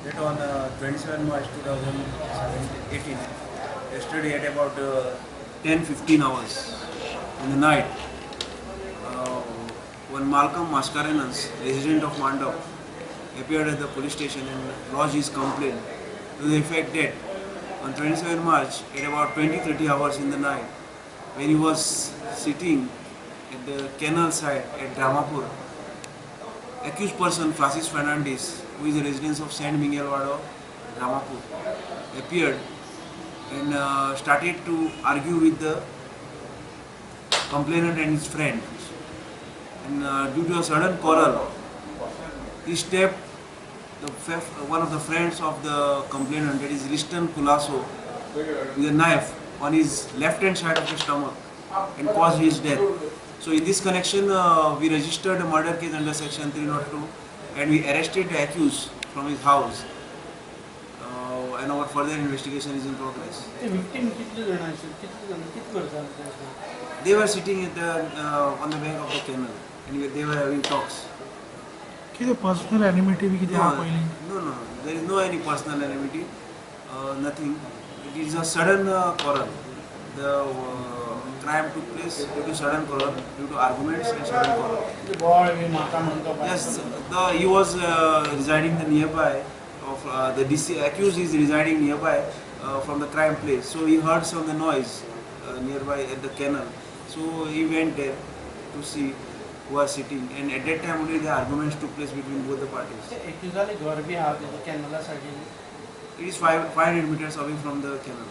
That on 27 March 2018, yesterday at about 10:15 hours in the night, uh, one Malcolm Mascarenhas, resident of Mandap, appeared at the police station and lodged his complaint to the effect that on 27 March at about 20:30 hours in the night, when he was sitting at the canal side at Dramapur, accused person Francis Fernandez, who is a resident of Saint Miguel Wado, Dramapur, appeared and started to argue with the complainant and his friend. And due to a sudden quarrel, he stabbed one of the friends of the complainant, that is Riston Culasso, with a knife on his left hand side of the stomach and caused his death. So in this connection, we registered a murder case under section 302 and we arrested the accused from his house. And our further investigation is in progress. They were sitting at on the bank of the canal and they were having talks. Personal enmity No, there is no any personal enmity, nothing. It is a sudden quarrel. The crime took place due to sudden quarrel, due to arguments and sudden quarrel. Yes, he was residing nearby. The accused is residing nearby from the crime place. So he heard some of the noise nearby at the canal. So he went there to see who was sitting, and at that time only the arguments took place between both the parties. It is 500 meters away from the canal.